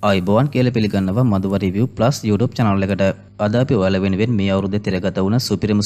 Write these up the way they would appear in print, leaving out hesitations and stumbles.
ආයිබෝවන් කියලා පිළිගන්නවා මధుව review plus YouTube channel එකට. අද අපි ඔයාලා වෙනුවෙන් මේ අවුරුද්දේ තිරගත වුණ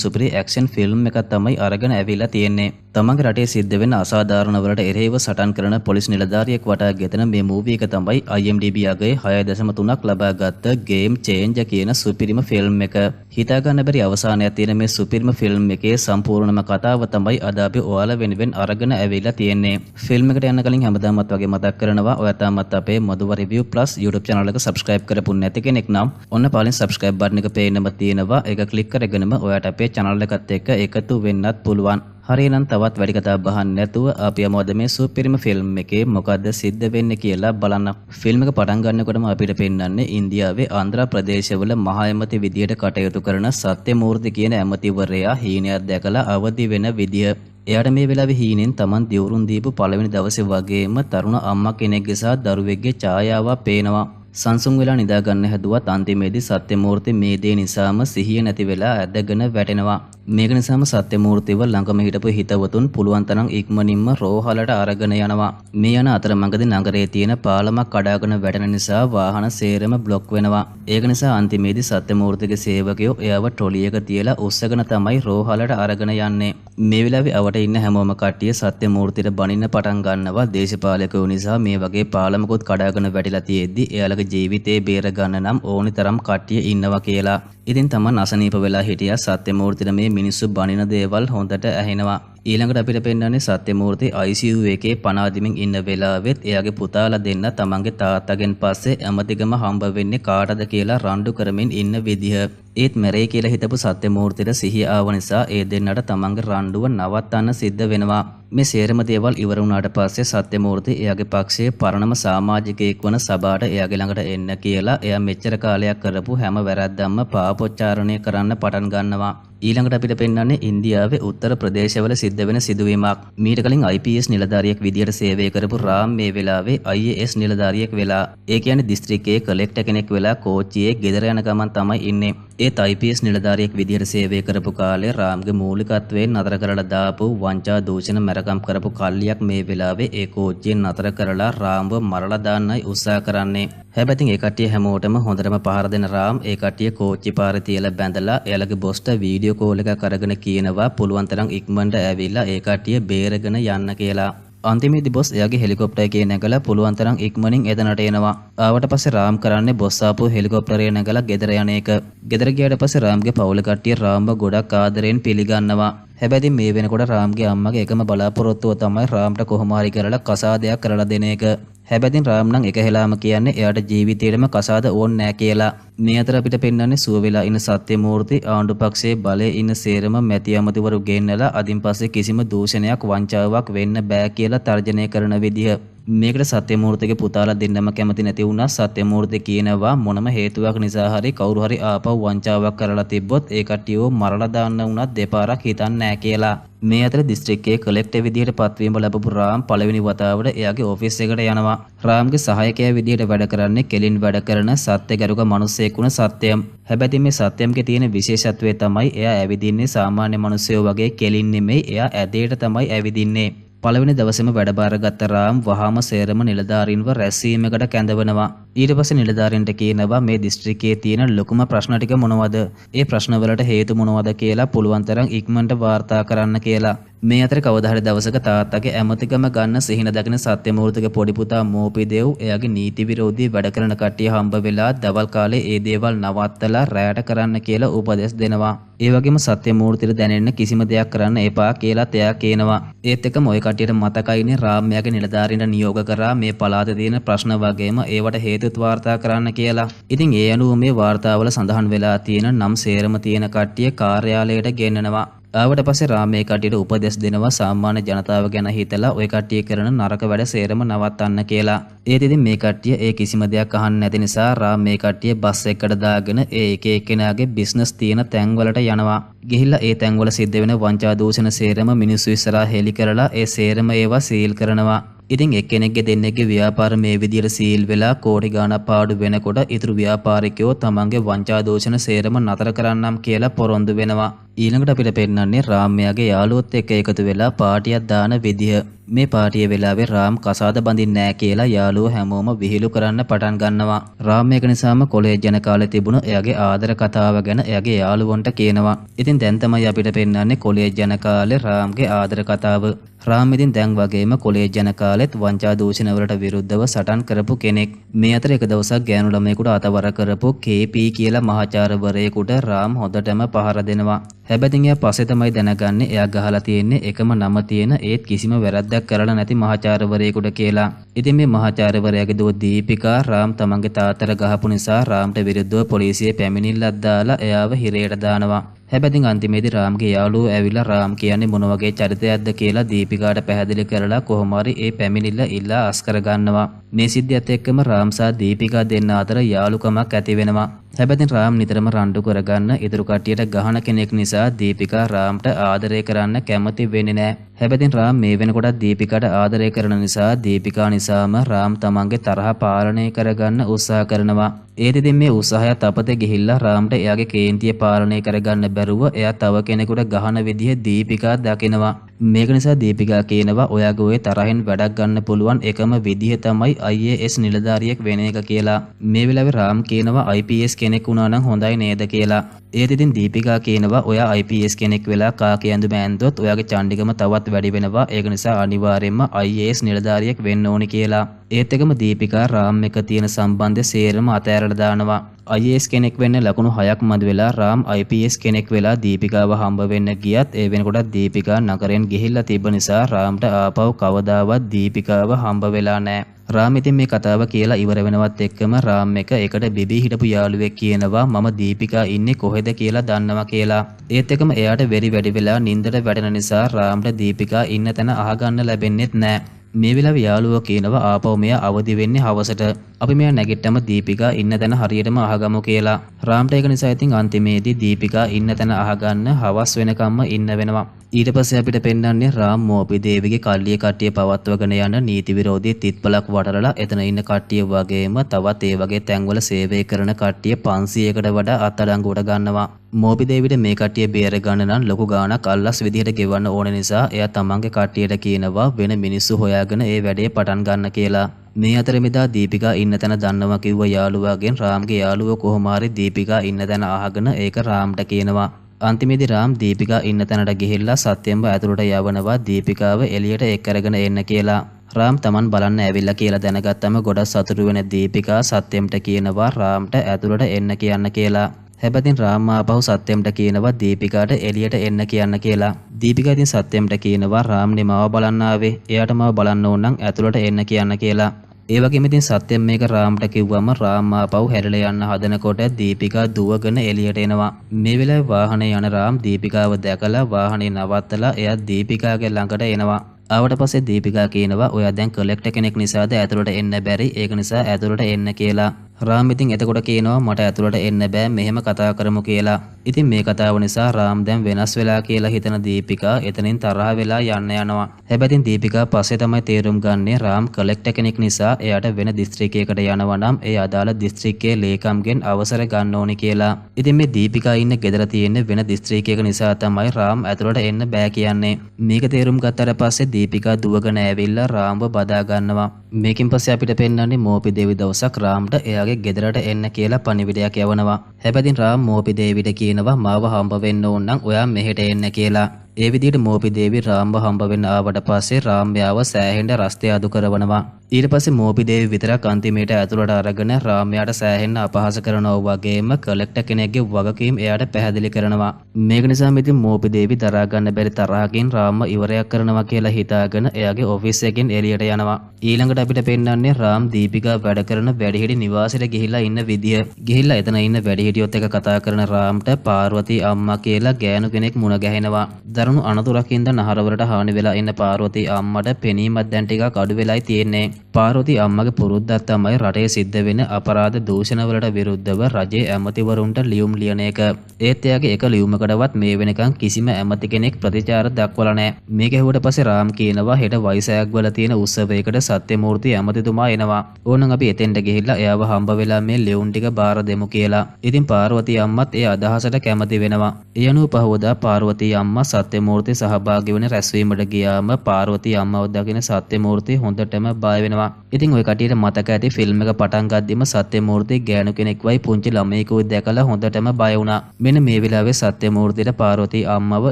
සුපිරි ඇක්ෂන් ෆිල්ම් එකක් තමයි අරගෙන ඇවිල්ලා තියෙන්නේ. තමන්ගේ රටේ සිද්ධ වෙන අසාධාරණ වලට එරෙහිව සටන් කරන පොලිස් නිලධාරියෙක් වටා ගෙතන මේ මූවි එක තමයි IMDb අගයේ 6.3ක් ලබාගත් ගේම් චේන්ජර් කියන සුපිරිම ෆිල්ම් එක. හිතා ගන්න බැරි අවසානයක් තියෙන මේ සුපිරිම ෆිල්ම් එකේ සම්පූර්ණම කතාව තමයි අද අපි ඔයාලා වෙනුවෙන් අරගෙන ඇවිල්ලා තියෙන්නේ. ෆිල්ම් එකට යන්න කලින් හැමදාමත් වගේ මතක් කරනවා ඔයා තාමත් අපේ මధుව රිවිව් ප්ලස් YouTube channel එක subscribe කරපු නැති කෙනෙක් නම් ඔන්න පාලින් subscribe button එක පේන්නම තියෙනවා. ඒක click කරගෙනම ඔයාට අපේ channel එකත් එක්ක එකතු වෙන්නත් පුළුවන්. හරිනම් තවත් වැඩි කතා බහන්න නැතුව අපි යමුද මේ සුපිරිම ෆිල්ම් එකේ මොකද්ද සිද්ධ වෙන්නේ කියලා බලන්න. ෆිල්ම් එක පටන් ගන්නකොටම අපිට පෙන්වන්නේ ඉන්දියාවේ ආන්ධ්‍ර ප්‍රදේශවල මහා ඇමති විදියට කටයුතු කරන සත්‍යමූර්ති කියන ඇමතිවරයා හීනයක් දැකලා අවදි වෙන විදිය. එයාට මේ වෙලාවේ හීනෙන් Taman දිවුරුන් දීපු පළවෙනි දවසේ වගේම තරුණ අම්මා කෙනෙක්ගේ සහ දරුවෙක්ගේ ඡායාවක් පේනවා. සංසුන් වෙලා නිදා ගන්න හැදුවත් අන්තිමේදී සත්‍යමූර්ති මේ දේ නිසාම සිහිය නැති වෙලා ඇදගෙන වැටෙනවා. මේක නිසාම සත්‍යමූර්තිව ළඟම හිටපු හිතවතුන් පුළුවන් තරම් ඉක්මනින්ම රෝහලට අරගෙන යනවා. මේ යන අතරමඟදී නගරයේ තියෙන පාලමක් කඩාගෙන වැටෙන නිසා වාහන සේරම බ්ලොක් වෙනවා. ඒක නිසා අන්තිමේදී සත්‍යමූර්තිගේ සේවකයෝ එයාව ට්‍රොලියක තියලා උස්සගෙන තමයි රෝහලට අරගෙන යන්නේ. මේ වෙලාවේ අවට ඉන්න හැමෝම කට්ටිය සත්‍යමූර්තිට බනින්න පටන් ගන්නවා. දේශපාලකයෝ නිසා මේ වගේ පාලමකුත් කඩාගෙන වැටිලා තියෙද්දි එයාලගේ ජීවිතේ බේර ගන්න නම් ඕනි තරම් කට්ටිය ඉන්නවා කියලා. ඉතින් Taman අසනීප වෙලා හිටියා සත්‍යමූර්තිට මේ මිනිස්සු බනින දේවල් හොඳට ඇහෙනවා. ඊළඟට අපිට පෙන්වන්නේ සත්‍යමූර්ති ICU එකේ පණ අදිමින් ඉන්න වෙලාවෙත් එයාගේ පුතාලා දෙන්න තමන්ගේ තාත්තගෙන් පස්සේ ඇමතිකම හම්බ වෙන්නේ කාටද කියලා රණ්ඩු කරමින් ඉන්න විදිහ. ඒත් මැරෙයි කියලා හිතපු සත්‍යමූර්තිට සිහිය ආව නිසා ඒ දෙන්නට තමන්ගේ රණ්ඩුව නවත්තන්න සිද්ධ වෙනවා. මේ සේරම දේවල් ඉවර වුණාට පස්සේ සත්‍යමූර්ති එයාගේ පක්ෂයේ පරණම සමාජිකයෙක් වන සබාට එයාගේ ළඟට එන්න කියලා එයා මෙච්චර කාලයක් කරපු හැම වැරද්දක්ම පාපොච්චාරණය කරන්න පටන් ගන්නවා. ඊළඟට අපිට පෙන්වන්නේ ඉන්දියාවේ උත්තර ප්‍රදේශවල සිද්ධ වෙන සිදුවීමක්. මීට කලින් IPS නිලධාරියෙක් විදියට සේවය කරපු රාම් මේ වෙලාවේ IAS නිලධාරියෙක් වෙලා. ඒ කියන්නේ දිස්ත්‍රික්කයේ කලෙක්ටර් කෙනෙක් වෙලා කෝච්චියේ ගෙදර යන ගමන් තමයි ඉන්නේ. ඒත් IPS නිලධාරියෙක් විදියට සේවය කරපු කාලේ රාම්ගේ මූලිකත්වයෙන් නතර කරලා දාපු වංචා දූෂණ මරකම් කරපු කල්ලියක් මේ වෙලාවේ ඒ කෝච්චියෙන් නතර කරලා රාම්ව මරලා දාන්නයි උත්සාහ කරන්නේ. හැබැයි ඒ කට්ටිය හැමෝටම හොඳටම පහර දෙන රාම් ඒ කට්ටිය කෝච්චි පාරේ තියලා බැඳලා එයාලගේ බොස්ට වීඩියෝ කෝල් එකක් අරගෙන කියනවා පුළුවන් තරම් ඉක්මනට ඇවිල්ලා ඒ කට්ටිය බේරගෙන යන්න කියලා. අන්තිමේදී බොස් එයාගේ හෙලිකොප්ටර් එකේ නැගලා පුළුවන් තරම් ඉක්මනින් එතනට එනවා. ආවට පස්සේ රාම් කරන්නේ බොස් ආපු හෙලිකොප්ටරේ නැගලා ගෙදර යන එක. ගෙදර ගියාට පස්සේ රාම්ගේ පවුල කට්ටිය රාම්ව ගොඩක් ආදරෙන් පිළිගන්නවා. හැබැයි මේ වෙනකොට රාම්ගේ අම්මගේ එකම බලාපොරොත්තුව තමයි රාම්ට කොහොම හරි කරලා කසාදයක් කරලා දෙන එක. හැබැයි රාම් නම් එක හෙලාම කියන්නේ එයාට ජීවිතේටම කසාද ඕනේ නැහැ කියලා. මේ අතර අපිට පෙන්වන්නේ සුව වෙලා ඉන්න සත්‍යමූර්ති ආණ්ඩු පක්ෂයේ බලයේ ඉන්න සේරම මැති ඇමතිවරු ගෙන්නලා අදින් පස්සේ කිසිම දූෂණයක් වංචාවක් වෙන්න බෑ කියලා තර්ජනය කරන විදිහ. මේකට සත්‍යමූර්තිගේ පුතාලා දෙන්නම කැමති නැති වුණා. සත්‍යමූර්ති කියනවා මොනම හේතුවක් නිසා හරි කවුරු හරි ආපහු වංචාවක් කරලා තිබ්බොත් ඒ කට්ටියව මරලා දාන්න උනත් දෙපාරක් හිතන්නේ නැහැ කියලා. මේ අතර දිස්ත්‍රික්කයේ කලෙක්ටර් විදියට පත්වීම ලැබපු රාම් පළවෙනි වතාවට එයාගේ ඔෆිස් එකට යනවා. රාම්ගේ සහායකයා විදියට වැඩ කරන්නේ කෙලින් වැඩ කරන සත්‍යගරුක මිනිසෙක් වුණ සත්‍යම්. හැබැයි මේ සත්‍යම්ගේ තියෙන විශේෂත්වය තමයි එයා ඇවිදින්නේ සාමාන්‍ය මිනිස්සයෝ වගේ කෙලින් නෙමෙයි එයා ඇදේට තමයි ඇවිදින්නේ. පළවෙනි දවසේම වැඩබාරගත්ත රාම් වහාම සේරම නිලධාරීන්ව රැස්වීමකට කැඳවනවා. ඊට පස්සේ නිලධාරීන්ට කියනවා මේ දිස්ත්‍රික්කයේ තියෙන ලොකුම ප්‍රශ්න ටික මොනවද? ඒ ප්‍රශ්නවලට හේතු මොනවද කියලා පුළුවන් තරම් ඉක්මනට වාර්තා කරන්න කියලා. මේ අතර කවදා හරි දවසක තාත්තගේ ඇමතිකම ගන්න සිහින දකින සත්‍යමූර්තිගේ පොඩි පුතා මෝපිදේව් එයාගේ නීති විරෝධී වැඩ කරන කට්ටිය හම්බ වෙලා දවල් කාලේ ඒ දේවල් නවත්තලා රැයට කරන්න කියලා උපදෙස් දෙනවා. ඒ වගේම සත්‍යමූර්තිට දැනෙන්න කිසිම දෙයක් කරන්න එපා කියලා එයා කියනවා. ඒත් එක්කම ওই කට්ටියට මතකයිනේ රාම්යාගේ නිලධාරීන්ට නියෝග කරා මේ පළාතේ තියෙන ප්‍රශ්න වගේම ඒවට හේතුත් වාර්තා කරන්න කියලා. ඉතින් ඒ අනුව මේ වාර්තාවල සඳහන් වෙලා තියෙන නම් සේරම තියෙන කට්ටිය කාර්යාලයට ගෙන්නනවා. ආවට පස්සේ රාම් මේ කට්ටියට උපදෙස් දෙනවා සාමාන්‍ය ජනතාව ගැන හිතලා ওই කට්ටිය කරන නරක වැඩ සේරම නවත්තන්න කියලා. ඒත් ඉතින් මේ කට්ටිය ඒ කිසිම දෙයක් අහන්න නැති නිසා රාම් මේ කට්ටිය බස් එකකට දාගෙන ඒ එක එක්කෙනාගේ බිස්නස් තියෙන තැන්වලට යනවා. ගිහිල්ලා ඒ තැන්වල සිද්ධ වෙන වංචා දූෂණ සේරම මිනිස්සු ඉස්සරහා හෙලි කරලා ඒ සේරම ඒවා සීල් කරනවා. ඉතින් එක්කෙනෙක්ගේ දෙන්නෙක්ගේ ව්‍යාපාර මේ විදියට සීල් වෙලා කෝටි ගාණක් පාඩු වෙනකොට ඉතුරු ව්‍යාපාරිකයෝ තමන්ගේ වංචා දෝෂණ සේරම නතර කරන්නම් කියලා පොරොන්දු වෙනවා. ඊළඟට අපිට පෙන්නන්නේ රාම්යාගේ යාළුවොත් එක්ක එකතු වෙලා පාටියක් දාන විදිය. මේ පාටියේ වෙලාවේ රාම් කසාද බඳින්නේ නැහැ කියලා යාළුවෝ හැමෝම විහිළු කරන්න පටන් ගන්නවා. රාම් මේක නිසාම කොලේජ් යන කාලේ තිබුණ එයාගේ ආදර කතාව ගැන එයාගේ යාළුවන්ට කියනවා. ඉතින් දැන් තමයි අපිට පෙන්නන්නේ කොලේජ් යන කාලේ රාම්ගේ ආදර කතාව. රාම් ඉතින් දැන් වගේම කොලේජ් යන කාලෙත් වංචා දූෂණ වලට විරුද්ධව සටන් කරපු කෙනෙක්. මේ අතර එක දවසක් ගෑනු ළමයෙකුට අතවර කරපු KP කියලා මහාචාර්යවරයෙකුට රාම් හොඳටම පහර දෙනවා. හැබැයි එයා පස්සේ තමයි දැනගන්නේ එයා ගහලා තියෙන්නේ එකම නම තියෙන ඒත් කිසිම වැරද්දක් කරලා නැති මහාචාර්යවරයෙකුට කියලා. ඉතින් මේ මහාචාර්යවරයාගේ දුව දීපිකා රාම් තමන්ගේ තාත්තට ගහපු නිසා රාම්ට විරුද්ධව පොලිසියේ පැමිණිල්ලක් දාලා එයාව හිරේට දානවා. හැබැයි අන්තිමේදී රාම්ගේ යාළුවෝ ඇවිල්ලා රාම් කියන්නේ මොන වගේ චරිතයක්ද කියලා දීපිකාට පැහැදිලි කරලා කොහොම හරි ඒ පැමිණිල්ල ඉල්ලා අස් කර ගන්නවා. මේ සිද්ධියත් එක්කම රාම් සහ දීපිකා දෙන්න අතර යාළුකමක් ඇති වෙනවා. හැබැයි රාම් නිතරම රණ්ඩු කරගන්න ඉතුරු කට්ටියට ගහන කෙනෙක් නිසා දීපිකා රාම්ට ආදරය කරන්න කැමති වෙන්නේ නැහැ. හැබැයි රාම් මේ වෙනකොට දීපිකාට ආදරය කරන නිසා දීපිකා නිසාම රාම් තමන්ගේ තරහ පාලනය කරගන්න උත්සාහ කරනවා. ඒත් ඉතින් මේ උත්සාහයත් අපතේ ගිහිල්ලා රාම්ට එයාගේ කේන්තිය පාලනය කරගන්න බැරුව එයා තව කෙනෙකුට ගහන විදිහ දීපිකා දකිනවා. මේක නිසා දීපිකා කියනවා ඔයාගේ ඔය තරහෙන් වැඩක් ගන්න පුළුවන් එකම විදිහ තමයි IAS නිලධාරියෙක් වෙන එක කියලා. මේ වෙලාවේ රාම් කියනවා IPS කෙනෙක් වුණා නම් හොඳයි නේද කියලා. ඒත් ඉතින් දීපිකා කියනවා ඔයා IPS කෙනෙක් වෙලා කාගේ ඇඳුම ඇඳුවොත් ඔයාගේ චණ්ඩිකම තවත් වැඩි වෙනවා. ඒක නිසා අනිවාර්යයෙන්ම IAS නිලධාරියෙක් වෙන්න ඕනි කියලා. ඒත් එකම දීපිකා රාම් එක තියෙන සම්බන්ධය සේරම අතෑරලා දානවා. IAS කෙනෙක් වෙන්න ලකුණු 6ක් මදි වෙලා රාම් IPS කෙනෙක් වෙලා දීපිකාව හම්බ වෙන්න ගියත් ඒ වෙනකොට දීපිකා නගරෙන් ගිහිල්ලා තිබ්බ නිසා රාම්ට ආපහු කවදාවත් දීපිකාව හම්බ වෙලා නැහැ. රාම් ඉතින් මේ කතාව කියලා ඉවර වෙනවත් එක්කම රාම් එක එකට බිබී හිටපු යාළුවෙක් කියනවා මම දීපිකා ඉන්නේ කොහෙද කියලා දන්නවා කියලා. ඒත් එකම එයාට වෙරි වැඩි වෙලා නින්දට වැටෙන නිසා රාම්ට දීපිකා ඉන්න තැන අහගන්න ලැබෙන්නේත් නැහැ. මේ වෙලාවේ යාළුවෝ කියනවා ආපහු මෙයා අවදි වෙන්නේ හවසට. අපි මෙයා නැගිට්ටම දීපිකා ඉන්න තැන හරියටම අහගමු කියලා. රාම්ට ඒක නිසා ඉතින් අන්තිමේදී දීපිකා ඉන්න තැන අහගන්න හවස් වෙනකම්ම ඉන්න වෙනවා. ඊට පස්සේ අපිට පෙන්වන්නේ රාම් මෝපි දේවිගේ කල්ලිය කට්ටිය පවත්වගෙන යන නීති විරෝධී තිත්පලක් වටරලා එතන ඉන්න කට්ටිය වගේම තවත් ඒ වගේ තැන්වල සේවය කරන කට්ටිය 500කට වඩා අත්අඩංගුවට ගන්නවා. මෝපි දේවිට මේ කට්ටිය බේර ගන්න නම් ලොකු ගාණක් අල්ලස් විදිහට ගෙවන්න ඕන නිසා එයා තමන්ගේ කට්ටියට කියනවා වෙන මිනිස්සු හොයාගෙන ඒ වැඩේ පටන් ගන්න කියලා. මේ අතරෙමෙදා දීපිකා ඉන්න තැන දන්නවා කිව්ව යාළුවාගෙන් රාම්ගේ යාළුවෝ කොහොම හරි දීපිකා ඉන්න තැන අහගෙන ඒක රාම්ට කියනවා. අන්තිමේදී රාම් දීපිකා ඉන්න තැනට ගිහිල්ලා සත්‍යම්ව ඇතුළට යවනවා දීපිකාව එළියට එක් කරගෙන එන්න කියලා. රාම් තමන් බලන්න ඇවිල්ලා කියලා දැනගත්තම ගොඩක් සතුටු වෙන දීපිකා සත්‍යම්ට කියනවා රාම්ට ඇතුළට එන්න කියන්න කියලා. හැබැයි රාම් ආපහු සත්‍යම්ට කියනවා දීපිකාට එළියට එන්න කියන්න කියලා. දීපිකා ඉතින් සත්‍යම්ට කියනවා රාම්නේ මාව බලන්න ආවේ. එයාට මාව බලන්න ඕන නම් ඇතුළට එන්න කියන්න කියලා. ඒ වගේම ඉතින් සත්‍යම් මේක රාම්ට කිව්වම රාම් ආපහු හැරිලා යන්න හදනකොට දීපිකා දුවගෙන එළියට එනවා. මේ වෙලාවේ වාහනේ යන රාම් දීපිකාව දැකලා වාහනේ නවත්තලා එයා දීපිකාගේ ළඟට එනවා. ආවට පස්සේ දීපිකා කියනවා ඔයා දැන් කලෙක්ටර් කෙනෙක් නිසාද ඇතුළට එන්න බැරි ඒක නිසා ඇතුළට එන්න කියලා. රාම් ඉතින් එතකොට කියනවා මට ඇතුළට එන්න බෑ මෙහෙම කතා කරමු කියලා. ඉතින් මේ කතාව නිසා රාම් දැන් වෙනස් වෙලා කියලා හිතන දීපිකා එතනින් තරහ වෙලා යන්න යනවා. හැබැයි දීපිකා පස්සේ තමයි තේරුම් ගන්නේ රාම් කලෙක්ටර් කෙනෙක් නිසා එයාට වෙන දිස්ත්‍රික්කයකට යනවා නම් ඒ අදාළ දිස්ත්‍රික්කයේ ලේකම්ගෙන් අවසර ගන්න ඕනි කියලා. ඉතින් මේ දීපිකා ඉන්න ගෙදර තියෙන වෙන දිස්ත්‍රික්කයක නිසා තමයි රාම් ඇතුළට එන්න බෑ කියන්නේ. මේක තේරුම් ගත්තට පස්සේ දීපිකා දුවගෙන ඇවිල්ලා රාම්ව බදා ගන්නවා. මේකෙන් පස්සේ අපිට පෙන්වන්නේ මෝපි දේවි දවසක් රාම්ට එයාගේ ගෙදරට එන්න කියලා පණිවිඩයක් යවනවා. හැබැයි රාම් මෝපි දේවිට කියනවා මාව හම්බ වෙන්න ඕන නම් ඔයා මෙහෙට එන්න කියලා. ඒ විදිහට මෝපි දේවි රාම්ව හම්බ වෙන්න ආවට පස්සේ රාම්යාව සෑහෙන්න රස්තය අඩු කරවනවා. ඊට පස්සේ මෝපි දේවි විතරක් අන්තිමේට ඇතුළට අරගෙන රාම්යාට සෑහෙන්න අපහාස කරනවා වගේම කලෙක්ටර් කෙනෙක්ගේ වගකීම් එයාට පැහැදිලි කරනවා. මේක නිසා ඉතින් මෝපි දේවි දරා ගන්න බැරි තරහකින් රාම්ව ඉවරයක් කරනවා කියලා හිතාගෙන එයාගේ ඔෆිස් එකෙන් එළියට යනවා. ඊළඟට අපිට පෙන්වන්නේ රාම් දීපිකා වැඩ කරන වැඩිහිටි නිවාසෙට ගිහිල්ලා ඉන්න විදිය. ගිහිල්ලා එතන ඉන්න වැඩිහිටියොත් එක කතා කරන රාම්ට පාර්වතී අම්මා කියලා ගෑනු කෙනෙක් මුණ ගැහෙනවා. දරුණු අනතුරකින්ද නහරවලට හානි වෙලා ඉන්න පාර්වතී අම්මට පෙනීමක් දැන් ටිකක් අඩු වෙලයි තියෙන්නේ. පාර්වතී අම්මගේ පුරුද්දක් තමයි රටේ සිද්ධ වෙන අපරාධ දූෂණවලට විරුද්ධව රජයේ ඇමතිවරුන්ට ලියුම් ලියන එක. ඒත් එයාගේ එක ලියුමකටවත් මේ වෙනකන් කිසිම ඇමති කෙනෙක් ප්‍රතිචාර දක්වලා නැහැ. මේක ඇහුවට පස්සේ රාම් කියනවා හෙට වයිසෑග් වල තියෙන උත්සවයකට සත්‍යමූර්ති ඇමතිතුමා එනවා. ඕනනම් අපි එතෙන්ට ගිහිල්ලා එයාව හම්බ වෙලා මේ ලියුම් ටික බාර දෙමු කියලා. ඉතින් පාර්වතී අම්මත් ඒ අදහසට කැමති වෙනවා. ඒ අනුව පහවදා පාර්වතී අම්මා සත්‍යමූර්ති සහභාගී වෙන රැස්වීමට ගියාම පාර්වතී අම්මව දකින සත්‍යමූර්ති හොඳටම බය වෙනවා. ඉතින් ඔය කටියට මතක ඇති ෆිල්ම් එක පටන් ගද්දිම සත්‍යමූර්ති ගෑනු කෙනෙක්වයි පුංචි ළමයෙකුයි දැකලා හොඳටම බය වුණා. මෙන්න මේ වෙලාවේ සත්‍යමූර්තිට පාර්වතී අම්මව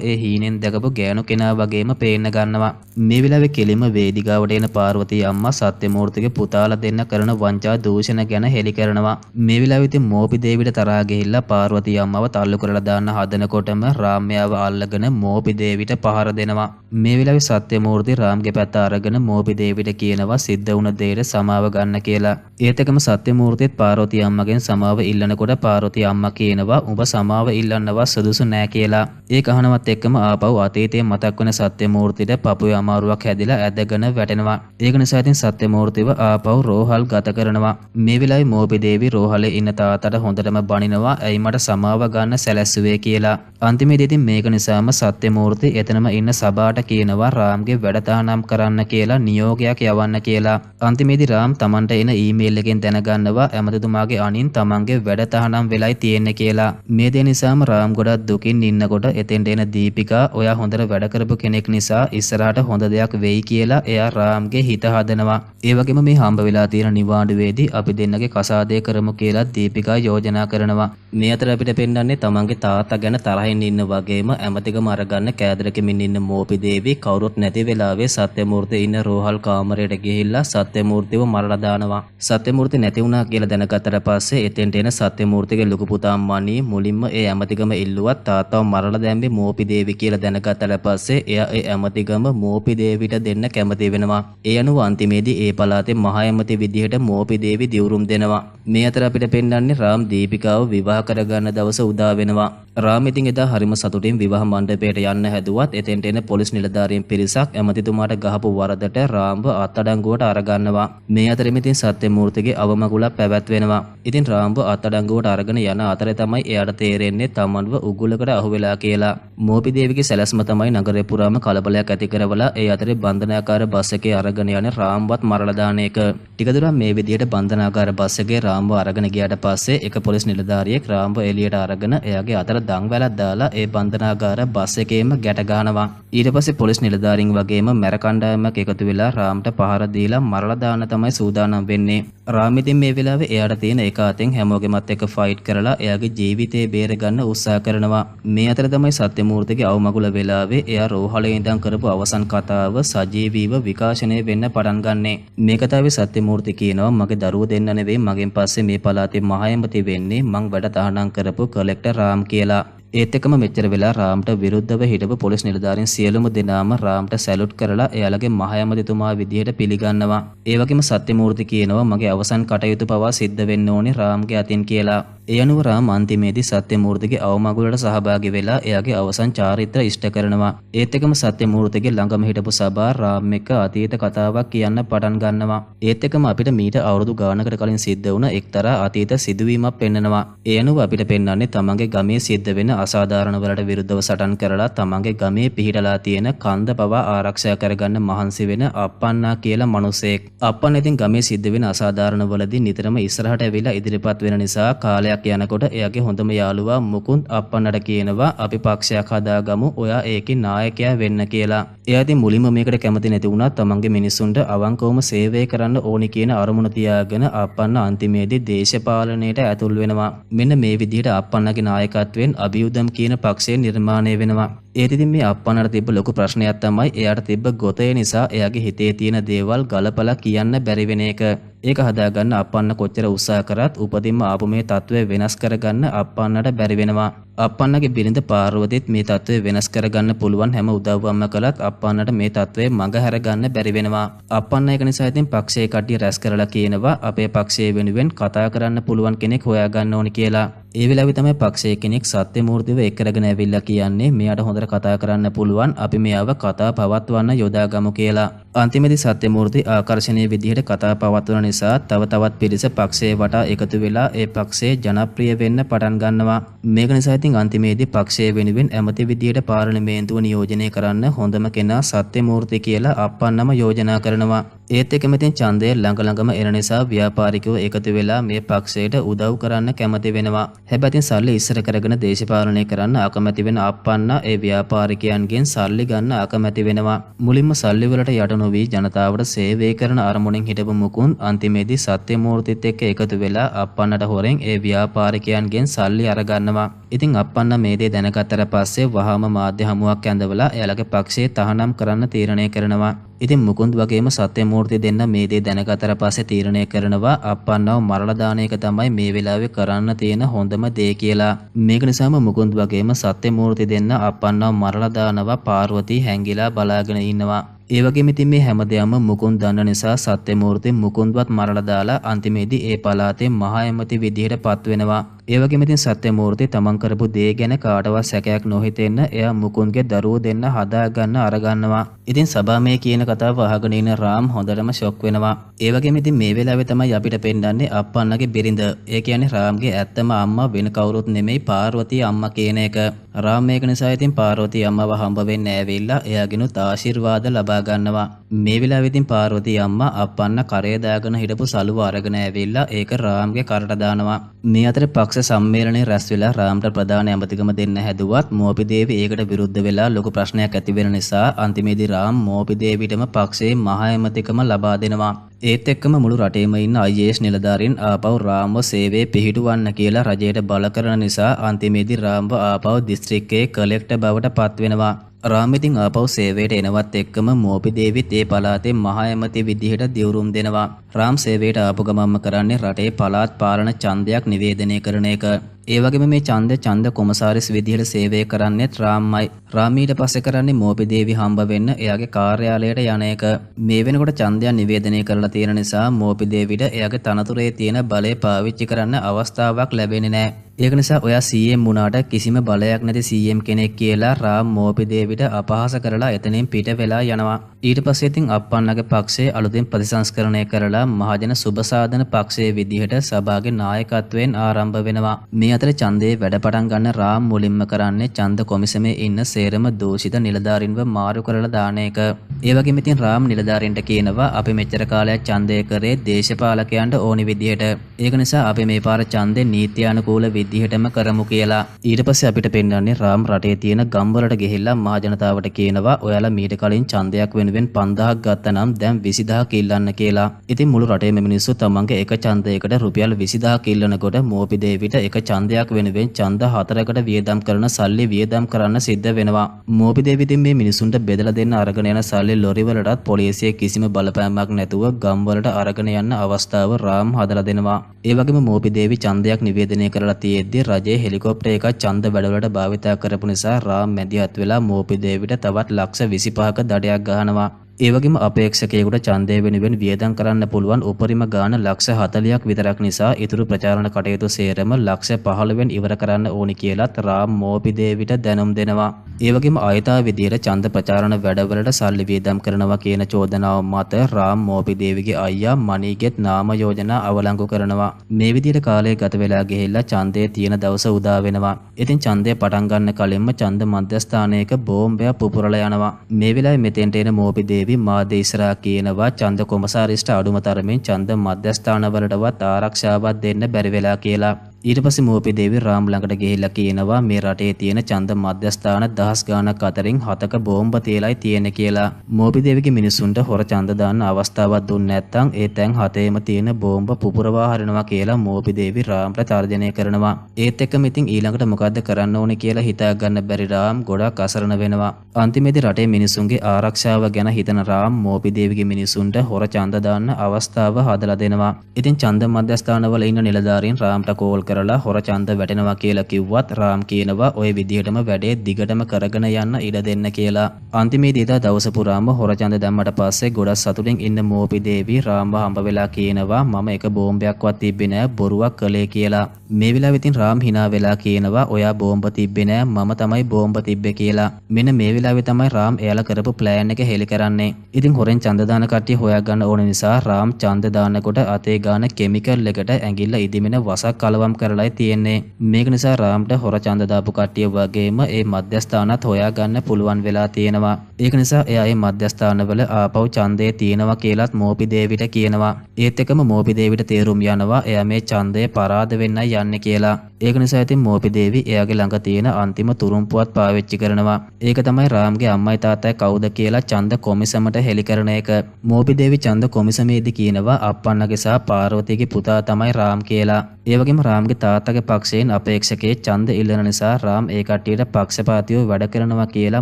ඒ හීනෙන් දැකපු ගෑනු කෙනා වගේම පේන්න ගන්නවා. මේ වෙලාවේ කෙලිම වේදිකාවට එන පාර්වතී අම්මා සත්‍යමූර්තිගේ පුතාලා දෙන්න කරන වංචා දූෂණ ගැන හෙළි කරනවා. මේ වෙලාවේ ඉතින් මෝපි දේවිට තරහා ගිහිල්ලා පාර්වතී අම්මව තල්ලු කරලා දාන්න හදනකොටම රාම්යාව අල්ලගෙන මෝපි දේවිට පහර දෙනවා. මේ වෙලාවේ සත්‍යමූර්ති රාම්ගේ පැත්ත අරගෙන මෝපි දේවිට කියනවා සිද්ධ වුණ දේට සමාව ගන්න කියලා. ඒත් එකම සත්‍යමූර්තිත් පාර්වතී අම්මගෙන් සමාව ඉල්ලනකොට පාර්වතී අම්මා කියනවා උඹ සමාව ඉල්ලන්නවත් සුදුසු නෑ කියලා. ඒ කහනවත් එක්කම ආපහු අතීතයේ මතක් වෙන සත්‍යමූර්තිට පපුවේ අමාරුවක් හැදිලා ඇදගෙන වැටෙනවා. ඒක නිසා ඉතින් සත්‍යමූර්තිව ආපහු රෝහල් ගත කරනවා. මේ වෙලාවේ මෝපි දේවි රෝහලේ ඉන්න තාත්තට හොඳටම බනිනවා ඇයි මට සමාව ගන්න සැලැස්සුවේ කියලා. අන්තිමේදී ඉතින් මේක නිසාම සත්‍යමූර්ති එතනම ඉන්න සභාවට කියනවා රාම්ගේ වැඩ තහනම් කරන්න කියලා නියෝගයක් යවන්න කියලා. අන්තිමේදී රාම් තමන්ට එන ඊමේල් එකෙන් දැනගන්නවා ඇමතිතුමාගේ අනින් තමන්ගේ වැඩ තහනම් වෙලයි තියෙන්නේ කියලා. මේ දේ නිසාම රාම් ගොඩක් දුකින් ඉන්නකොට එතෙන්ට එන දීපිකා ඔයා හොඳට වැඩ කරපු කෙනෙක් නිසා ඉස්සරහට හොඳ දෙයක් වෙයි කියලා එයා රාම්ගේ හිත හදනවා. ඒ වගේම මේ හම්බ වෙලා තියෙන නිවාඩුවේදී අපි දෙන්නගේ කසාදය කරමු කියලා දීපිකා යෝජනා කරනවා. මේ අතර අපිට පෙන්වන්නේ තමන්ගේ තාත්තා ගැන තරහින් ඉන්න වගේම ඇමතිකම අරගන්න කෑදරකමින් ඉන්න මෝපි දේවි කවුරුත් නැති වෙලාවේ සත්‍යමූර්ති ඉන්න රෝහල් කාමරයට ගිහිල්ලා සත්‍යමූර්තිව මරලා දානවා. සත්‍යමූර්ති නැති වුණා කියලා දැනගත්තට පස්සේ එතෙන්ට එන සත්‍යමූර්තිගේ ලොකු පුතා මණී මුලින්ම ඒ ඇමතිකම ඉල්ලුවත් තාත්තව මරලා දැම්මේ මෝපි දේවි කියලා දැනගත්තට පස්සේ එයා ඒ ඇමතිකම මෝපි දේවිට දෙන්න කැමති වෙනවා. ඒ අනුව අන්තිමේදී ඒ පළාතේ මහ ඇමති විදිහට මෝපි දේවි දිවුරුම් දෙනවා. මේ අතර අපිට පෙන්වන්නේ රාම් දීපිකාව විවාහ කරගන්න දවස උදා වෙනවා. රාම් ඉතින් එදා හරිම සතුටින් විවාහ මණ්ඩපයට යන්න හැදුවත් එතෙන්ට එන පොලිස් නිලධාරීන් පිරිසක් ඇමතිතුමාට ගහපු වරදට රාම්ව අත්අඩංගුවට අරගන්නවා. මේ අතරෙම ඉතින් සත්‍යමූර්තිගේ අවමගුලක් පැවැත්වෙනවා. ඉතින් රාම්ව අත්අඩංගුවට අරගෙන යන අතරේ තමයි එයාට තේරෙන්නේ තමන්ව උගුලකට අහුවෙලා කියලා. මෝපි දේවිගේ සැලැස්ම තමයි නගරේ පුරාම කලබලයක් ඇති කරවලා ඒ අතරේ බන්ධනාකාර බස් එකේ අරගෙන යන රාම්වත් මරලා දාන එක. ටික දුරක් මේ විදිහට බන්ධනාකාර බස් එකේ රාම්ව අරගෙන ගියාට පස්සේ එක පොලිස් නිලධාරියෙක් රාම්ව එළියට අරගෙන එයාගේ අතට දංවැලක් දාලා ඒ බන්ධනාගාර බස් එකේම ගැට ගන්නවා. ඊට පස්සේ පොලිස් නිලධාරීන් වගේම මැර කණ්ඩායමක් එකතු වෙලා රාම්ට පහර දීලා මරලා දාන්න තමයි සූදානම් වෙන්නේ. රාම් ඉතින් මේ වෙලාවේ එයාට තියෙන එක අතෙන් හැමෝගෙමත් එක්ක ෆයිට් කරලා එයාගේ ජීවිතේ බේර ගන්න උත්සාහ කරනවා. මේ අතර තමයි සත්‍යමූර්තිගේ අවමගුල වෙලාවේ එයා රෝහලේ ඉඳන් කරපු අවසන් කතාව සජීවීව විකාශනය වෙන්න පටන් ගන්නෙ. මේ කතාවේ සත්‍යමූර්ති කියනවා මගේ දරුවෝ දෙන්න නෙවෙයි මගෙන් පස්සේ මේ පළාතේ මහ ඇමති වෙන්නේ මං වැඩ තහනම් කරපු කලෙක්ටර් රාම් කියලා. ඒත් එක්කම මෙච්චර වෙලා රාම්ට විරුද්ධව හිටපු පොලිස් නිලධාරීන් සියලුම දෙනාම රාම්ට සැලුට් කරලා එයාලගේ මහ ඇමතිතුමා විදියට පිළිගන්නවා. ඒ වගේම සත්‍යමූර්ති කියනවා මගේ අවසන් කටයුතු පවා සිද්ධ වෙන්න ඕනේ රාම්ගේ අතින් කියලා. ඒ අනුව රාම් අන්තිමේදී සත්‍යමූර්තිගේ අවමගුලට සහභාගී වෙලා එයාගේ අවසන් චාරිත්‍ර ඉෂ්ට කරනවා. ඒත් එක්කම සත්‍යමූර්තිගේ ළඟම හිටපු සභා රාම් එක්ක අතීත කතාවක් කියන්න පටන් ගන්නවා. ඒත් එක්කම අපිට මීට අවුරුදු ගානකට කලින් සිද්ධ වුණ එක්තරා අතීත සිදුවීමක් පෙන්නනවා. ඒ අනුව අපිට පෙන්වන්නේ තමන්ගේ ගමේ සිද්ධ වෙන අසාධාරණ වලට විරුද්ධව සටන් කරලා තමන්ගේ ගමේ පිහිටලා තියෙන කන්ද පවා ආරක්ෂා කරගන්න මහන්සි වෙන අප්පන්නා කියලා මිනිසෙක්. අප්පන් ඉතින් ගමේ සිද්ධ වෙන අසාධාරණ වලදී නිතරම ඉස්සරහට ඇවිල්ලා ඉදිරිපත් වෙන නිසා කාලයක් යනකොට එයාගේ හොඳම යාළුවා මුකුන්ද් අප්පන්නට කියනවා අපි පක්ෂයක් හදාගමු ඔයා ඒකේ නායකයා වෙන්න කියලා. එයා ඉතින් මුලින්ම මේකට කැමති නැති වුණා තමන්ගේ මිනිස්සුන්ට අවංකවම සේවය කරන්න ඕනි කියන අරමුණ තියාගෙන අප්පන්න අන්තිමේදී දේශපාලනයට ඇතුල් වෙනවා. මෙන්න මේ විදිහට අප්පන්නගේ නායකත්වයෙන් අභියුදම් කියන පක්ෂය නිර්මාණය වෙනවා. ඒත් ඉතින් මේ අප්පන්නට තිබ්බ ලොකු ප්‍රශ්නයක් තමයි එයාට තිබ්බ ගොතේ නිසා එයාගේ හිතේ තියෙන දේවල් ගලපලා කියන්න බැරි වෙන එක. ඒක හදාගන්න අප්පන්න කොච්චර උත්සාහ කරත් උපදින්ම ආපු මේ තත්ත්වය වෙනස් කරගන්න අප්පන්නට බැරි වෙනවා. අප්පන්නගේ බිරිඳ පාර්වතිත් මේ තත්ත්වය වෙනස් කරගන්න පුළුවන් හැම උදව්වක්ම කළත් අප්පන්නට මේ තත්ත්වය මඟ හැරගන්න බැරි වෙනවා. අප්පන්න ඒක නිසා ඉතින් පක්ෂයේ කට්ටිය රැස් කරලා කියනවා අපේ පක්ෂයේ වෙනුවෙන් කතා කරන්න පුළුවන් කෙනෙක් හොයාගන්න ඕනි කියලා. ඒ වෙලාවේ තමයි පක්ෂයේ කෙනෙක් සත්‍යමූර්තිව එක් කරගෙන ඇවිල්ලා කියන්නේ මෙයාට හොඳට කතා කරන්න පුළුවන් අපි මෙයාව කතා පවත්වන්න යොදාගමු කියලා. අන්තිමේදී සත්‍යමූර්ති ආකර්ෂණීය විදිහට කතා පවත්වන නිසා තව තවත් පිරිස පක්ෂයේ වටා එකතු වෙලා ඒ පක්ෂයේ ජනප්‍රිය වෙන්න පටන් ගන්නවා. මේක නිසා ඉතින් අන්තිමේදී පක්ෂයේ වෙනුවෙන් ඇමති විදිහට පාර්ලිමේන්තුව නියෝජනය කරන්න හොඳම කෙනා සත්‍යමූර්ති කියලා අප්පන්නම යෝජනා කරනවා. ඒත් එකම ඉතින් ඡන්දය ළඟ ළඟම එන නිසා ව්‍යාපාරිකයෝ එකතු වෙලා මේ පක්ෂයට උදව් කරන්න කැමති වෙනවා. හැබැයි ඉතින් සල්ලි ඉස්සර කරගෙන දේශපාලනය කරන්න අකමැති වෙන අප්පන්නා ඒ ව්‍යාපාරිකයන්ගෙන් සල්ලි ගන්න අකමැති වෙනවා. මුලින්ම සල්ලි වලට යට නොවි ජනතාවට සේවය කරන අරමුණෙන් හිටපු මුකුන් අන්තිමේදී සත්‍යමූර්තිත් එක්ක එකතු වෙලා අප්පන්නට හොරෙන් ඒ ව්‍යාපාරිකයන්ගෙන් සල්ලි අරගන්නවා. ඉතින් අප්පන්න මේ දේ දැනගත්තට පස්සේ වහාම මාධ්‍ය හමුවක් ඇඳවලා එයාලගේ පක්ෂයේ තහනම් කරන්න තීරණය කරනවා. ඉතින් මුකුන්ද් වගේම සත්‍යමූර්ති දෙන්න මේ දේ දැනගත්තට පස්සේ තීරණය කරනවා අප්පන්නව මරලා දාන එක තමයි මේ වෙලාවේ කරන්න තියෙන හොඳම දේ කියලා. මේක නිසාම මුකුන්ද් වගේම සත්‍යමූර්ති දෙන්න අප්පන්නව මරලා දානවා පාර්වතී හැංගිලා බලාගෙන ඉන්නවා. ඒ වගේම ඉතින් මේ හැමදේම මුකුන්ද් දන්න නිසා සත්‍යමූර්ති මුකුන්ද්වත් මරලා දාලා අන්තිමේදී ඒ පළාතේ මහා ඇමති විදිහට පත් වෙනවා. ඒ වගේම ඉතින් සත්‍යමූර්ති තමන් කරපු දේ ගැන කාටවත් සැකයක් නොහිතෙන්න එයා මුකුන්ද්ගේ දරුවෝ දෙන්න හදා ගන්න අරගන්නවා. ඉතින් සභාමය කියන කතාව අහගෙන ඉන්න රාම් හොඳටම ෂොක් වෙනවා. ඒ වගේම ඉතින් මේ වෙලාවේ තමයි අපිට පෙන්නන්නේ අප්පන්නගේ බිරිඳ. ඒ කියන්නේ රාම්ගේ ඇත්තම අම්මා වෙන කවුරුත් නෙමෙයි පාර්වතී අම්මා කියන එක. රාම් මේක නිසා ඉතින් පාර්වතී අම්මව හම්බ වෙන්න ඇවිල්ලා එයාගෙනුත් ආශිර්වාද ලබා ගන්නවා. මේ වෙලාවේ ඉතින් පාර්වතී අම්මා අප්පන්න කරේ දාගෙන හිටපු සලුව අරගෙන ඇවිල්ලා ඒක රාම්ගේ කරට දානවා. මේ අතර පක්ෂ සම්මේලනයේ රැස් වෙලා රාම්ට ප්‍රධාන ඇමතිකම දෙන්න හැදුවත් මෝපිදේවි ඒකට විරුද්ධ වෙලා ලොකු ප්‍රශ්නයක් ඇති වෙන නිසා අන්තිමේදී රාම් මෝපිදේවිටම පක්ෂයේ මහා ඇමතිකම ලබා දෙනවා. ඒත් එක්කම මුළු රටේම ඉන්න IAS නිලධාරීන් ආපහු රාම්ව සේවයේ පිහිටුවන්න කියලා රජයට බල කරන නිසා අන්තිමේදී රාම්ව ආපහු දිස්ත්‍රික්කයේ කලෙක්ටර් බවට පත් වෙනවා. රාම් ඉතින් ආපහු සේවයට එනවත් එක්කම මෝපිදේවිත් ඒ පළාතේ මහා ඇමති විදිහට දිවුරුම් දෙනවා. රාම් සේවයට ආපු ගමන්ම කරන්නේ රටේ පළාත් පාලන ඡන්දයක් නිවේදනය කරන එක. ඒ වගේම මේ ඡන්ද කොමසාරිස් විදිහට සේවය කරන්නේත් රාම්මයි. රාම් ඊට පස්සේ කරන්නේ මෝපිදේවි හම්බ වෙන්න එයාගේ කාර්යාලයට යන එක. මේ වෙනකොට ඡන්දයක් නිවේදනය කරලා තියෙන නිසා මෝපිදේවිට එයාගේ තනතුරේ තියෙන බලය පාවිච්චි කරන්න අවස්ථාවක් ලැබෙන්නේ නැහැ. ඒක නිසා ඔයා CM වුණාට කිසිම බලයක් නැති CM කෙනෙක් කියලා රාම් මෝපිදේවිට අපහාස කරලා එතනින් පිට වෙලා යනවා. ඊට පස්සේ ඉතින් අප්පන්නගේ පක්ෂයේ අලුතෙන් ප්‍රතිසංස්කරණය කරලා මහජන සුබසාධන පක්ෂයේ විදිහට සභාවේ නායකත්වයෙන් ආරම්භ වෙනවා. මේ අතර ඡන්දයේ වැඩ පටන් ගන්න රාම් මුලින්ම කරන්නේ ඡන්ද කොමිසමේ ඉන්න සේරම දූෂිත නිලධාරීන්ව මාරු කරලා දාන එක. ඒ වගේම ඉතින් රාම් නිලධාරීන්ට කියනවා අපි මෙච්චර කාලයක් ඡන්දය කරේ දේශපාලකයන්ට ඕනි විදිහට. ඒක නිසා අපි මේ පාර ඡන්දේ නීත්‍යානුකූල විදිහටම කරමු කියලා. ඊට පස්සේ අපිට පෙන්වන්නේ රාම් රටේ තියෙන ගම්වලට ගිහිල්ලා මහජනතාවට කියනවා ඔයාලා මීට කලින් ඡන්දයක් වෙනුවෙන් 5000ක් ගත්තා නම් දැන් 20000ක් ඉල්ලන්න කියලා. ඉතින් මුළු රටේම මිනිස්සු තමන්ගේ එක ඡන්දයකට රුපියල් 20000ක් ඉල්ලනකොට මෝපිදේවිට එක ඡන්දයක් වෙනුවෙන් ඡන්ද 4කට වියදම් කරන සල්ලි වියදම් කරන්න සිද්ධ වෙනවා. මෝපිදේවි ඉතින් මේ මිනිසුන්ට බෙදලා දෙන්න අරගෙන යන සල්ලි ලොරි වලටත් පොලිසිය කිසිම බලපෑමක් නැතුව ගම්වලට අරගෙන යන්න අවස්ථාව රාම් හදලා දෙනවා. ඒ වගේම මෝපිදේවි ඡන්දයක් නිවේදනය කරලා තියෙද්දි රජයේ හෙලිකොප්ටර් එකක් ඡන්ද වැඩවලට භාවිතා කරපු නිසා රාම් මැදිහත් වෙලා මෝපිදේවිට තවත් ලක්ෂ 25ක දඩයක් ගහනවා. ඒ වගේම අපේක්ෂකයෙකුට ඡන්දය වෙනුවෙන් වියදම් කරන්න පුළුවන් උපරිම ගාණ ලක්ෂ 40ක් විතරක් නිසා ඉතුරු ප්‍රචාරණ කටයුතු සේරම ලක්ෂ 15වෙන් ඉවර කරන්න ඕනි කියලාත් රාම් මෝපිදේවිට දැනුම් දෙනවා. ඒ වගේම ආයතා විදියට ඡන්ද ප්‍රචාරණ වැඩවලට සල්ලි වියදම් කරනවා කියන චෝදනාව මත රාම් මෝපිදේවිගේ අයියා මණීගෙත් නාම යෝජනා අවලංගු කරනවා. මේ විදියට කාලය ගත වෙලා ගිහිල්ලා ඡන්දයේ තියෙන දවස උදා වෙනවා. ඉතින් ඡන්දය පටන් ගන්න කලින්ම ඡන්ද මධ්‍යස්ථානයක බෝම්බයක් පුපුරලා යනවා. මේ වෙලාවේ මෙතෙන්ට එන මෝපිදේවි මාධ්‍ය ඉස්සරහා කියනවා ඡන්ද කොමසාරිස්ට අඩුම තරමින් ඡන්ද මධ්‍යස්ථානවලටවත් ආරක්ෂාවක් දෙන්න බැරි වෙලා කියලා. ඊට පස්සේ මෝපිදේවි රාම් ළඟට ගිහිල්ලා කියනවා මේ රටේ තියෙන ඡන්ද මධ්‍යස්ථාන 10 ගාණක් අතරින් 7ක බෝම්බ තියලායි තියෙන්නේ කියලා. මෝපිදේවිගේ මිනිසුන්ට හොර ඡන්ද දාන්න අවස්ථාවක් දුන්නේ නැත්නම් ඒ තැන් 7ේම තියෙන බෝම්බ පුපුරවා හරිනවා කියලා මෝපිදේවි රාම්ට තර්ජනය කරනවා. ඒත් එක්කම ඉතින් ඊළඟට මොකද්ද කරන්න ඕනේ කියලා හිතා ගන්න බැරි රාම් ගොඩක් අසරණ වෙනවා. අන්තිමේදී රටේ මිනිසුන්ගේ ආරක්ෂාව ගැන හිතන රාම් මෝපිදේවිගේ මිනිසුන්ට හොර ඡන්ද දාන්න අවස්ථාව හදලා දෙනවා. ඉතින් ඡන්ද මධ්‍යස්ථානවල ඉන්න නිලධාරීන් රාම්ට කෝල් කරලා හොර ඡන්ද වැටෙනවා කියලා කිව්වත් රාම් කියනවා ඔය විදිහටම වැඩේ දිගටම කරගෙන යන්න ඉඩ දෙන්න කියලා. අන්තිමේදී දා දවස පුරාම හොර ඡන්ද දැම්මට පස්සේ ගොඩක් සතුටින් ඉන්න මෝපි දේවි රාම්ව හම්බ වෙලා කියනවා මම එක බෝම්බයක්වත් තිබ්බේ නෑ බොරුවක් කළේ කියලා. මේ වෙලාවෙ ඉතින් රාම් hina වෙලා කියනවා ඔයා බෝම්බ තිබ්බේ නෑ මම තමයි බෝම්බ තිබ්බේ කියලා. මෙන්න මේ වෙලාවේ තමයි රාම් එයාලා කරපු ප්ලෑන් එක හෙලි කරන්නේ. ඉතින් හොරෙන් ඡන්ද දාන කට්ටිය හොයාගන්න ඕන නිසා රාම් ඡන්ද දානකොට අතේ ගාන කෙමිකල් එකට ඇඟිල්ල ඉදිමෙන වසක් කලවම් කරලායි තියෙන්නේ. මේක නිසා රාම්ට හොර ඡන්ද දාපු කට්ටිය වගේම ඒ මධ්‍යස්ථානත් හොයාගන්න පුළුවන් වෙලා තියෙනවා. ඒක නිසා එයා මේ මධ්‍යස්ථානවල ආපහු ඡන්දේ තියෙනවා කියලාත් මෝපි දේවිට කියනවා. ඒත් එකම මෝපි දේවිට තේරුම් යනවා එයා මේ ඡන්දය පරාද වෙන්නයි යන්නේ කියලා. ඒක නිසා ඉතින් මෝපි දේවි එයාගේ ළඟ තියෙන අන්තිම තුරුම්පුවත් පාවිච්චි කරනවා. ඒක තමයි රාම්ගේ අම්මයි තාත්තයි කවුද කියලා ඡන්ද කොමිසමට හෙලි කරන එක. මෝපි දේවි ඡන්ද කොමිසමේදී කියනවා අප්පන්නගේ සහ පාර්වතීගේ පුතා තමයි රාම් කියලා. ඒ වගේම රාම්ගේ තාත්තගේ පක්ෂයෙන් අපේක්ෂකේ ඡන්ද ඉල්ලන නිසා රාම් ඒ කට්ටියට පක්ෂපාතීව වැඩ කරනවා කියලා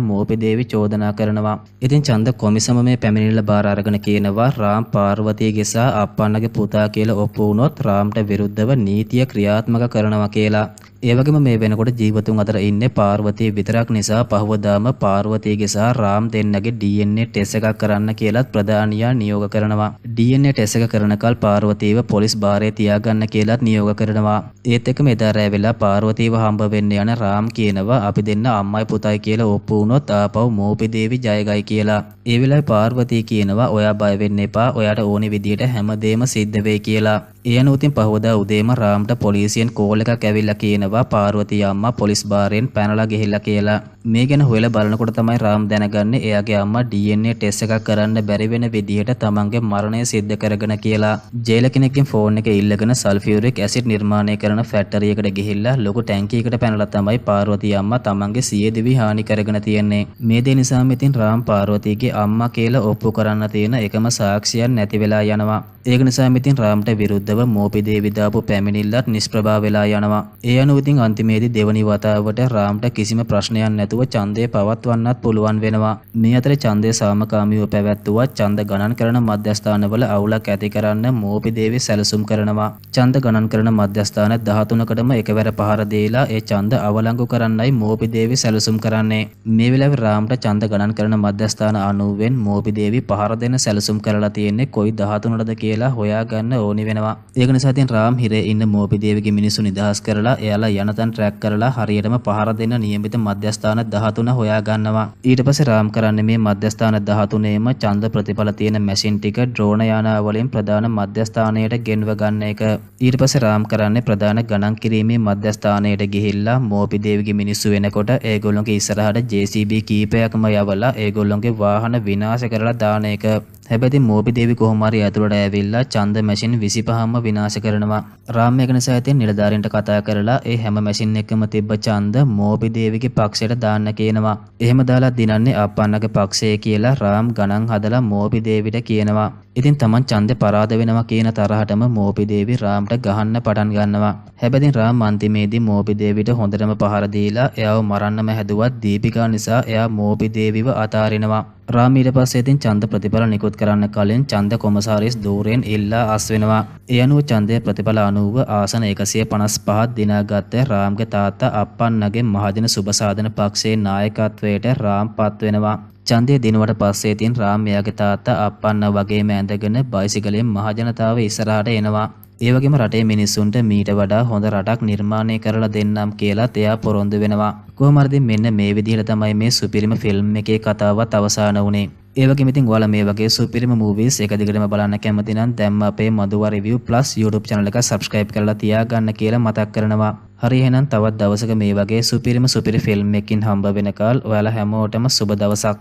මෝපි දේවි චෝදනා කරනවා. ඉතින් ඡන්ද කොමිසම මේ පැමිණිල්ල බාර අරගෙන කියනවා රාම් පාර්වතීගේ සහ අප්පන්නගේ පුතා කියලා ඔප්පු වුණොත් රාම්ට විරුද්ධව නීතිය ක්‍රියාත්මක කරනවා කියලා. ඒ වගේම මේ වෙනකොට ජීවතුන් අතර ඉන්නේ පාර්වතී විතරක් නිසා පහවදාම පාර්වතීගේ සහ රාම් දෙන්නගේ DNA ටෙස්ට් එකක් කරන්න කියලාත් ප්‍රධානියා නියෝග කරනවා. DNA ටෙස්ට් එක කරනකල් පාර්වතීව පොලිස් බාරේ තියාගන්න කියලාත් නියෝග කරනවා. ඒත් එක්කම එදා රෑ වෙලා පාර්වතීව හම්බ වෙන්න යන රාම් කියනවා අපි දෙන්න අම්මයි පුතයි කියලා ඔප්පු වුණොත් ආපහු මෝපි දේවි ජයගයි කියලා. ඒ වෙලාවේ පාර්වතී කියනවා ඔයා බය වෙන්න එපා ඔයාට ඕනේ විදියට හැමදේම සිද්ධ වෙයි කියලා. ඒ අනුව පහවදා උදේම රාම්ට පොලිසියෙන් කෝල් එකක් ඇවිල්ලා කියනවා පාර්වතී අම්මා පොලිස් බාරෙන් පැනලා ගිහිල්ලා කියලා. මේ ගැන හොයලා බලනකොට තමයි රාම් දැනගන්නේ එයාගේ අම්මා DNA ටෙස්ට් එකක් කරන්න බැරි වෙන විදිහට තමන්ගේ මරණය සිද්ධ කරගෙන කියලා. ජේල කෙනෙක්ගෙන් ෆෝන් එක ඉල්ලගෙන සල්ෆියුරික් ඇසිඩ් නිර්මාණය කරන ෆැක්ටරි එකට ගිහිල්ලා ලොකු ටැංකියකට පැනලා තමයි පාර්වතී අම්මා තමන්ගේ සියදිවි හානි කරගෙන තියන්නේ. මේ දේ නිසාම ඉතින් රාම් පාර්වතීගේ අම්මා කියලා ඔප්පු කරන්න තියෙන එකම සාක්ෂියක් නැති වෙලා යනවා. ඒක නිසා ඉතින් රාම්ට විරුද්ධව මෝපි දේවි දාපු පැමිණිල්ලත් නිෂ්ප්‍රභා වෙලා යනවා. ඒ අනුව ඉතින් අන්තිමේදී දෙවනි වතාවට රාම්ට කිසිම ප්‍රශ්නයක් නැතුව ඡන්දය පවත්වන්නත් පුළුවන් වෙනවා. මේ අතරේ ඡන්දය සාමකාමීව පැවැත්වුවත් ඡන්ද ගණන් කරන මධ්‍යස්ථානවල අවුලක් ඇති කරන්න මෝපි දේවි සැලසුම් කරනවා. ඡන්ද ගණන් කරන මධ්‍යස්ථාන 13කටම එකවර පහර දීලා ඒ ඡන්ද අවලංගු කරන්නයි මෝපි දේවි සැලසුම් කරන්නේ. මේ වෙලාවේ රාම්ට ඡන්ද ගණන් කරන මධ්‍යස්ථාන 90න් මෝපි දේවි පහර දෙන සැලසුම් කරලා තියෙන්නේ කොයි 13ටද කියලා හොයාගන්න ඕනි වෙනවා. ඒක නිසා ඉතින් රාම් හිරේ ඉන්න මෝපි දේවිගේ මිනිස්සු නිදහස් කරලා එයාලා යනතන් ට්‍රැක් කරලා හරියටම පහර දෙන්න නියමිත මධ්‍යස්ථාන 13 හොයා ගන්නවා. ඊට පස්සේ රාම් කරන්නේ මේ මධ්‍යස්ථාන 13ේම ඡන්ද ප්‍රතිඵල තියෙන මැෂින් ටික ඩ්‍රෝන යානා වලින් ප්‍රධාන මධ්‍යස්ථානයට ගෙන්ව ගන්න එක. ඊට පස්සේ රාම් කරන්නේ ප්‍රධාන ගණන් කිරීමේ මධ්‍යස්ථානයට ගිහිල්ලා මෝපි දේවිගේ මිනිස්සු වෙනකොට ඒගොල්ලෝගේ ඉස්සරහට JCB කීපයක්ම යවලා ඒගොල්ලෝගේ වාහන විනාශ කරලා දාන එක. හැබැයි මෝපි දේවි කොහොම හරි ඇතුළට ඇවිල්ලා ඡන්ද මැෂින් 25ම විනාශ කරනවා. රාම් මේක නිසා ඉතින් නිලධාරීන්ට කතා කරලා ඒ හැම මැෂින් එකම තිබ්බ ඡන්ද මෝපි දේවිගේ පක්ෂයට දාන්න කියනවා. එහෙම දාලා දිනන්නේ අප්පන්නගේ පක්ෂය කියලා රාම් ගණන් හදලා මෝපි දේවිට කියනවා. ඉතින් තමන් ඡන්දේ පරාද වෙනවා කියන තරහටම මෝපි දේවි රාම්ට ගහන්න පටන් ගන්නවා. හැබැයි රාම් අන්තිමේදී මෝපි දේවිට හොඳටම පහර දීලා එයාව මරන්නම හැදුවත් දීපිකා නිසා එයා මෝපි දේවිව අතාරිනවා. රාම් ඊට පස්සේ ඉතින් ඡන්ද ප්‍රතිඵල නිකුත් කරන්න කලින් ඡන්ද කොමසාරිස් ධූරයෙන් ඉල්ලා අස් වෙනවා. ඒ අනුව ඡන්දයේ ප්‍රතිඵල අනුව ආසන 155ක් දිනාගත්ත රාම්ගේ තාත්තා අප්පන්නගේ මහජන සුබසාධන පක්ෂයේ නායකත්වයට රාම් පත් වෙනවා. ඡන්දය දිනුවට පස්සේ ඉතින් රාම් එයාගේ තාත්තා අප්පන්න වගේම ඇඳගෙන බයිසිකලෙන් මහජනතාව ඉස්සරහට එනවා. ඒ වගේම රටේ මිනිස්සුන්ට මීට වඩා හොඳ රටක් නිර්මාණය කරලා දෙන්නම් කියලා එයා පොරොන්දු වෙනවා. කොහොම හරි මෙන්න මේ විදිහට තමයි මේ සුපිරිම ෆිල්ම් එකේ කතාවත් අවසන් වුණේ. ඒ වගේම ඉතින් ඔයාලා මේ වගේ සුපිරිම මූවීස් එක දිගටම බලන්න කැමති නම් දැම්ම අපේ මදුවා රිවිව් ප්ලස් YouTube channel එක subscribe කරලා තියාගන්න කියලා මතක් කරනවා. හරි එහෙනම් තවත් දවසක මේ වගේ සුපිරිම සුපිරි ෆිල්ම් එකකින් හම්බ වෙනකල් ඔයාලා හැමෝටම සුබ දවසක්.